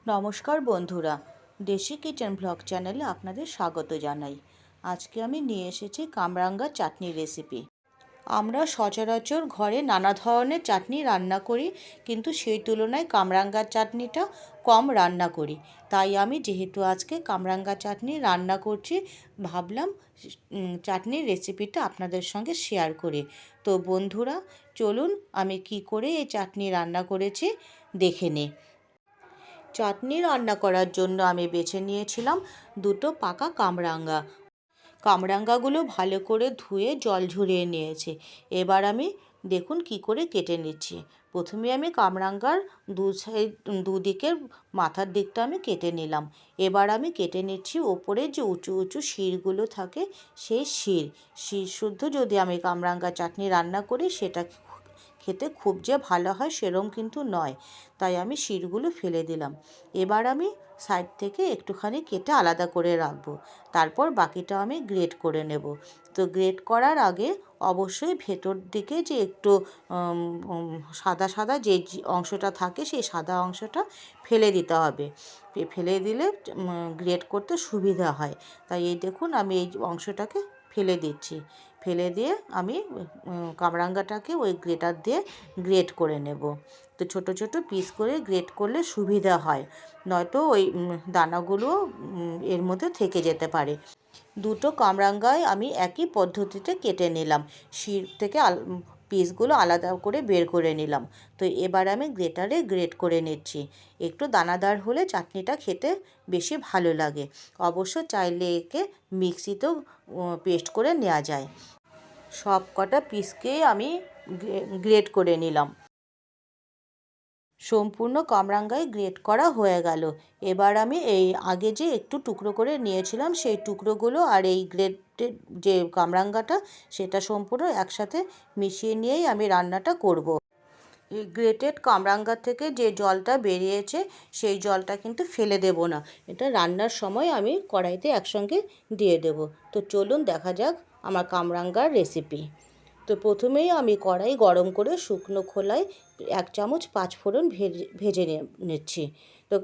নমস্কার বন্ধুরা, দেশি কিচেন ব্লগ চ্যানেলে আপনাদের স্বাগত জানাই। আজকে আমি নিয়ে এসেছি কামরাঙ্গা চাটনির রেসিপি। আমরা সচরাচর ঘরে নানা ধরনের চাটনি রান্না করি, কিন্তু সেই তুলনায় কামরাঙ্গার চাটনিটা কম রান্না করি। তাই আমি যেহেতু আজকে কামরাঙ্গা চাটনি রান্না করছি, ভাবলাম চাটনির রেসিপিটা আপনাদের সঙ্গে শেয়ার করি। তো বন্ধুরা, চলুন আমি কি করে এই চাটনি রান্না করেছি দেখে নিই। চাটনি রান্না করার জন্য আমি বেছে নিয়েছিলাম দুটো পাকা কামরাঙ্গা। কামরাঙ্গাগুলো ভালো করে ধুয়ে জল ঝরিয়ে নিয়েছি। এবার আমি দেখুন কি করে কেটে নিচ্ছি। প্রথমে আমি কামরাঙ্গার দুদিকের মাথার দিকটা আমি কেটে নিলাম। এবার আমি কেটে নিচ্ছি ওপরে যে উঁচু উঁচু শিরগুলো থাকে, সেই শির শুদ্ধ যদি আমি কামরাঙ্গা চাটনি রান্না করি, সেটা খেতে খুব যে ভালো হয় সেরম কিন্তু নয়। তাই আমি শিরগুলো ফেলে দিলাম। এবার আমি সাইড থেকে একটুখানি কেটে আলাদা করে রাখবো। তারপর বাকিটা আমি গ্রেট করে নেব। তো গ্রেট করার আগে অবশ্যই ভেতর দিকে যে একটু সাদা সাদা যে অংশটা থাকে, সেই সাদা অংশটা ফেলে দিতে হবে। ফেলে দিলে গ্রেট করতে সুবিধা হয়। তাই এই দেখুন আমি এই অংশটাকে ফেলে দিচ্ছি। ফেলে দিয়ে আমি কামরাঙ্গাটাকে ওই গ্রেটার দিয়ে গ্রেট করে নেব। তো ছোট ছোট পিস করে গ্রেট করলে সুবিধা হয়, নয়তো ওই দানাগুলো এর মধ্যে থেকে যেতে পারে। দুটো কামরাঙ্গায় আমি একই পদ্ধতিতে কেটে নিলাম। শির থেকে পিসগুলো আলাদা করে বের করে নিলাম। তো এবার আমি গ্রেটারে গ্রেট করে নিচ্ছি। একটু দানাদার হলে চাটনিটা খেতে বেশি ভালো লাগে। অবশ্য চাইলে একে মিক্সিতেও পেস্ট করে নেওয়া যায়। সব কটা পিসকেই আমি গ্রেট করে নিলাম। সম্পূর্ণ কামরাঙ্গায় গ্রেট করা হয়ে গেল। এবার আমি এই আগে যে একটু টুকরো করে নিয়েছিলাম, সেই টুকরোগুলো আর এই গ্রেটেড যে কামরাঙ্গাটা, সেটা সম্পূর্ণ একসাথে মিশিয়ে নিয়েই আমি রান্নাটা করব। এই গ্রেটেড কামরাঙ্গা থেকে যে জলটা বেরিয়েছে, সেই জলটা কিন্তু ফেলে দেব না। এটা রান্নার সময় আমি কড়াইতে একসঙ্গে দিয়ে দেব। তো চলুন দেখা যাক আমার কামরাঙ্গার রেসিপি। তো প্রথমেই আমি কড়াই গরম করে শুকনো খোলায় 1 চামচ পাঁচফোড়ন ভেজে নিচ্ছি। তো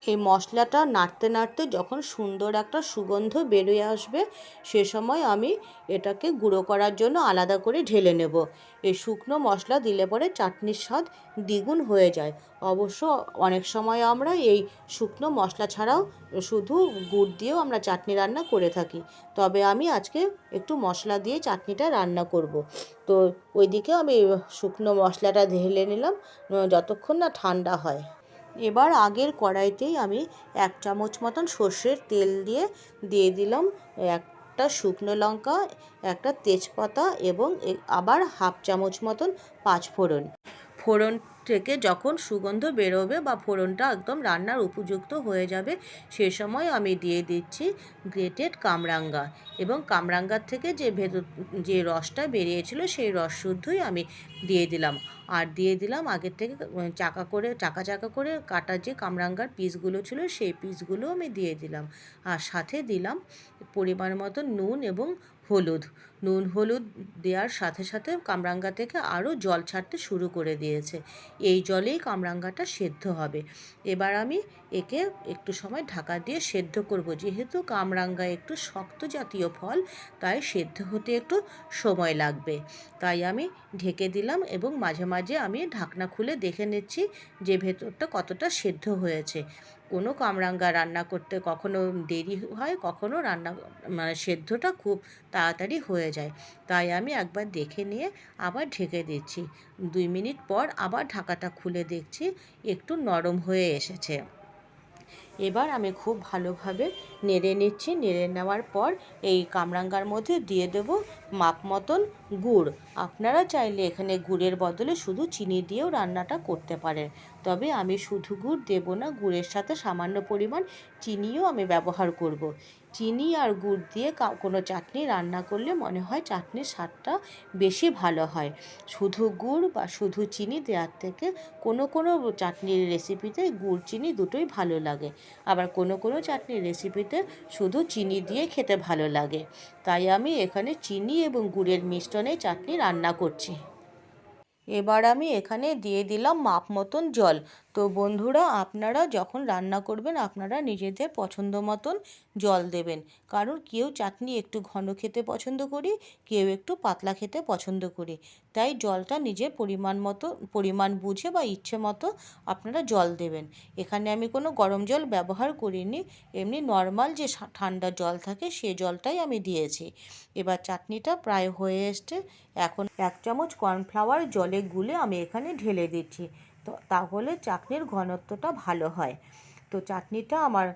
এই মশলাটা নাড়তে নাড়তে যখন সুন্দর একটা সুগন্ধ বেরিয়ে আসবে, সে সময় আমি এটাকে গুঁড়ো করার জন্য আলাদা করে ঢেলে নেব। এই শুকনো মশলা দিলে পরে চাটনির স্বাদ দ্বিগুণ হয়ে যায়। অবশ্য অনেক সময় আমরা এই শুকনো মশলা ছাড়াও শুধু গুড় দিয়েও আমরা চাটনি রান্না করে থাকি। তবে আমি আজকে একটু মশলা দিয়ে চাটনিটা রান্না করব। তো ওইদিকে আমি শুকনো মশলাটা ঢেলে নিলাম যতক্ষণ না ঠান্ডা হয়। এবার আগের কড়াইতেই আমি 1 চামচ মতন সর্ষের তেল দিয়ে দিলাম একটা শুকনো লঙ্কা, একটা তেজপাতা এবং আবার 1/2 চামচ মতন পাঁচফোড়ন। ফোড়ন থেকে যখন সুগন্ধ বেরোবে বা ফোড়নটা একদম রান্নার উপযুক্ত হয়ে যাবে, সে সময় আমি দিয়ে দিচ্ছি গ্রেটেড কামরাঙ্গা। এবং কামরাঙ্গার থেকে যে রসটা বেরিয়েছিল, সেই রস শুদ্ধই আমি দিয়ে দিলাম। আর দিয়ে দিলাম আগের থেকে চাকা চাকা করে কাটা যে কামরাঙ্গার পিসগুলো ছিল, সেই পিসগুলো আমি দিয়ে দিলাম। আর সাথে দিলাম পরিমাণ মতো নুন এবং হলুদ। নুন হলুদ দেওয়ার সাথে সাথে কামরাঙ্গা থেকে আরও জল ছাড়তে শুরু করে দিয়েছে। এই জলেই কামরাঙ্গাটা সেদ্ধ হবে। এবার আমি একে একটু সময় ঢাকা দিয়ে সেদ্ধ করব। যেহেতু কামরাঙ্গা একটু শক্ত জাতীয় ফল, তাই সেদ্ধ হতে একটু সময় লাগবে। তাই আমি ঢেকে দিলাম এবং মাঝে মাঝে আমি ঢাকনা খুলে দেখে নিচ্ছি যে ভেতরটা কতটা সেদ্ধ হয়েছে। কোনো কামরাঙ্গা রান্না করতে কখনো দেরি হয়, কখনো সেদ্ধটা খুব তাড়াতাড়ি হয়ে যায়। তাই আমি একবার দেখে নিয়ে আবার ঢেকে দিচ্ছি। 2 মিনিট পর আবার ঢাকাটা খুলে দেখছি একটু নরম হয়ে এসেছে। এবার আমি খুব ভালোভাবে নেড়ে নিচ্ছি। নেড়ে নেওয়ার পর এই কামরাঙ্গার মধ্যে দিয়ে দেব মাপ মতন গুড়। আপনারা চাইলে এখানে গুড়ের বদলে শুধু চিনি দিয়েও রান্নাটা করতে পারেন। তবে আমি শুধু গুড় দেব না, গুড়ের সাথে সামান্য পরিমাণ চিনিও আমি ব্যবহার করব। চিনি আর গুড় দিয়ে কোনো চাটনি রান্না করলে মনে হয় চাটনির স্বাদটা বেশি ভালো হয়। শুধু গুড় বা শুধু চিনি দেওয়ার থেকে কোনো চাটনির রেসিপিতে গুড় চিনি দুটোই ভালো লাগে। আবার কোনো চাটনির রেসিপিতে শুধু চিনি দিয়ে খেতে ভালো লাগে। তাই আমি এখানে চিনি এবং গুড়ের মিশ্রণে চাটনি রান্না করছি। এবার আমি এখানে দিয়ে দিলাম মাপ মতন জল। তো বন্ধুরা, আপনারা যখন রান্না করবেন আপনারা নিজেদের পছন্দ মতন জল দেবেন, কারণ কেউ চাটনি একটু ঘন খেতে পছন্দ করি, কেউ একটু পাতলা খেতে পছন্দ করি। তাই জলটা নিজের পরিমাণ বুঝে বা ইচ্ছে মতো আপনারা জল দেবেন। এখানে আমি কোনো গরম জল ব্যবহার করিনি, এমনি নর্মাল যে ঠান্ডা জল থাকে সে জলটাই আমি দিয়েছি। এবার চাটনিটা প্রায় হয়ে এসছে। এখন 1 চামচ কর্নফ্লাওয়ার জলে গুলে আমি এখানে ঢেলে দিচ্ছি, তো তাহলে চাটনির ঘনত্বটা ভালো হয়। তো চাটনিটা আমার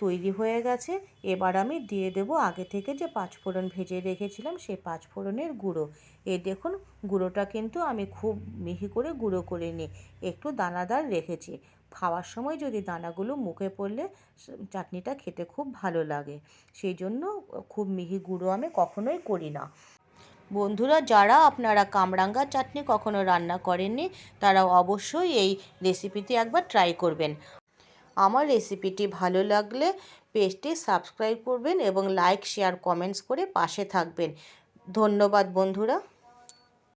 তৈরি হয়ে গেছে। এবার আমি দিয়ে দেবো আগে থেকে যে 5 ফোড়ন ভেজে রেখেছিলাম সেই 5 ফোড়নের গুঁড়ো। এই দেখুন, গুঁড়োটা কিন্তু আমি খুব মিহি করে গুঁড়ো করে নিই, একটু দানাদার রেখেছি। খাওয়ার সময় যদি দানাগুলো মুখে পড়লে চাটনিটা খেতে খুব ভালো লাগে, সেই জন্য খুব মিহি গুঁড়ো আমি কখনোই করি না। বন্ধুরা, যারা আপনারা কামরাঙ্গার চাটনি কখনো রান্না করেননি তারা অবশ্যই এই রেসিপিটি একবার ট্রাই করবেন। আমার রেসিপিটি ভালো লাগলে পেজটি সাবস্ক্রাইব করবেন এবং লাইক, শেয়ার, কমেন্টস করে পাশে থাকবেন। ধন্যবাদ বন্ধুরা।